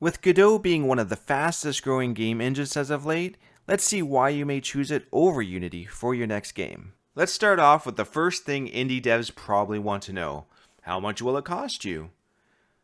With Godot being one of the fastest growing game engines as of late, let's see why you may choose it over Unity for your next game. Let's start off with the first thing indie devs probably want to know. How much will it cost you?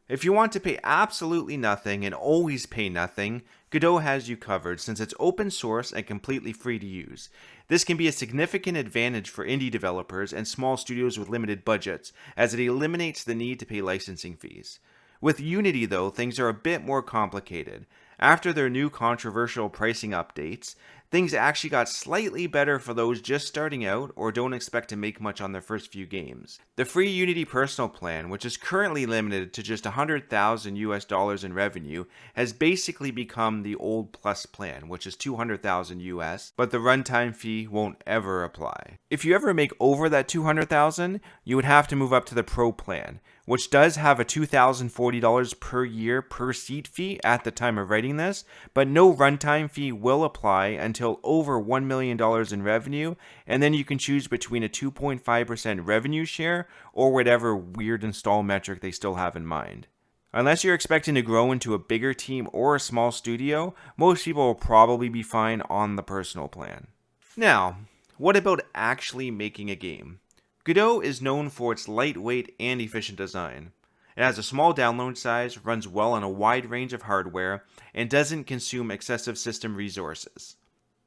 If you want to pay absolutely nothing and always pay nothing, Godot has you covered since it's open source and completely free to use. This can be a significant advantage for indie developers and small studios with limited budgets, as it eliminates the need to pay licensing fees. With Unity though, things are a bit more complicated. After their new controversial pricing updates, things actually got slightly better for those just starting out or don't expect to make much on their first few games. The free Unity personal plan, which is currently limited to just $100,000 in revenue, has basically become the old Plus plan, which is $200,000, but the runtime fee won't ever apply. If you ever make over that $200,000, you would have to move up to the Pro plan, which does have a $2,040 per year per seat fee at the time of writing this, but no runtime fee will apply until over $1 million in revenue, and then you can choose between a 2.5% revenue share or whatever weird install metric they still have in mind. Unless you're expecting to grow into a bigger team or a small studio, most people will probably be fine on the personal plan. Now, what about actually making a game? Godot is known for its lightweight and efficient design. It has a small download size, runs well on a wide range of hardware, and doesn't consume excessive system resources.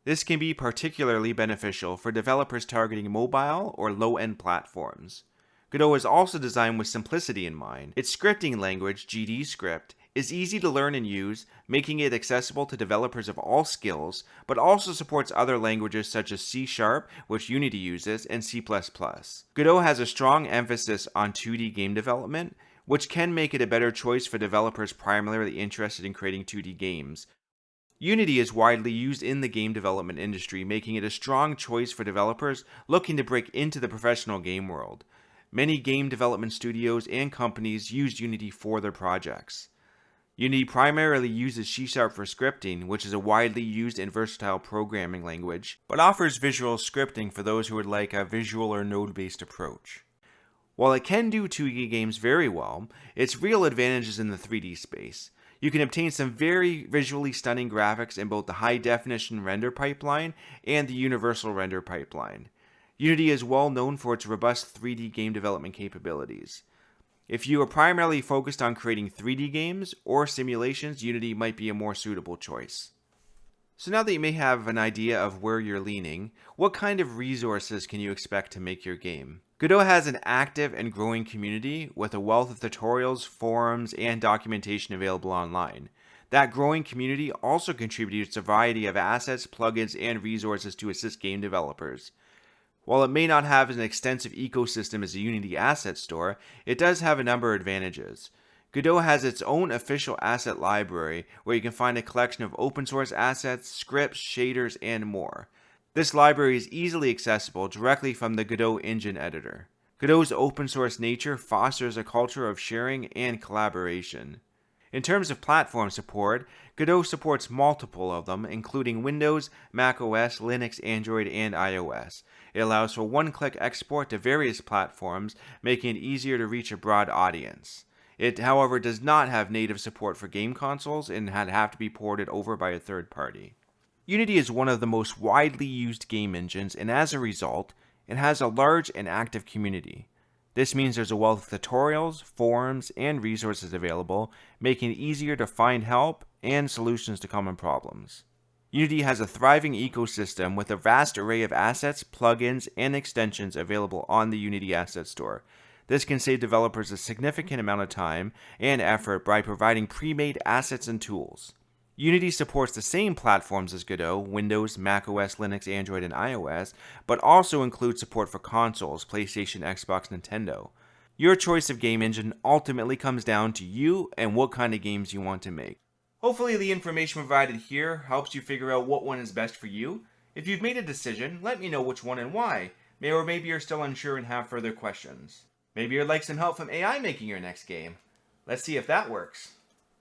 This can be particularly beneficial for developers targeting mobile or low-end platforms. Godot is also designed with simplicity in mind. Its scripting language, GDScript, is easy to learn and use, making it accessible to developers of all skills, but also supports other languages such as C#, which Unity uses, and C++. Godot has a strong emphasis on 2D game development, which can make it a better choice for developers primarily interested in creating 2D games. Unity is widely used in the game development industry, making it a strong choice for developers looking to break into the professional game world. Many game development studios and companies use Unity for their projects. Unity primarily uses C# for scripting, which is a widely used and versatile programming language, but offers visual scripting for those who would like a visual or node-based approach. While it can do 2D games very well, its real advantage is in the 3D space. You can obtain some very visually stunning graphics in both the high-definition render pipeline and the universal render pipeline. Unity is well known for its robust 3D game development capabilities. If you are primarily focused on creating 3D games or simulations, Unity might be a more suitable choice. So now that you may have an idea of where you're leaning, what kind of resources can you expect to make your game? Godot has an active and growing community with a wealth of tutorials, forums, and documentation available online. That growing community also contributes a variety of assets, plugins, and resources to assist game developers. While it may not have an extensive ecosystem as a Unity asset store, it does have a number of advantages. Godot has its own official asset library where you can find a collection of open source assets, scripts, shaders, and more. This library is easily accessible directly from the Godot engine editor. Godot's open source nature fosters a culture of sharing and collaboration. In terms of platform support, Godot supports multiple of them, including Windows, macOS, Linux, Android, and iOS. It allows for one-click export to various platforms, making it easier to reach a broad audience. It, however, does not have native support for game consoles and had have to be ported over by a third party. Unity is one of the most widely used game engines, and as a result, it has a large and active community. This means there's a wealth of tutorials, forums, and resources available, making it easier to find help and solutions to common problems. Unity has a thriving ecosystem with a vast array of assets, plugins, and extensions available on the Unity Asset Store. This can save developers a significant amount of time and effort by providing pre-made assets and tools. Unity supports the same platforms as Godot, Windows, macOS, Linux, Android, and iOS, but also includes support for consoles, PlayStation, Xbox, Nintendo. Your choice of game engine ultimately comes down to you and what kind of games you want to make. Hopefully the information provided here helps you figure out what one is best for you. If you've made a decision, let me know which one and why. Or maybe you're still unsure and have further questions. Maybe you'd like some help from AI making your next game. Let's see if that works.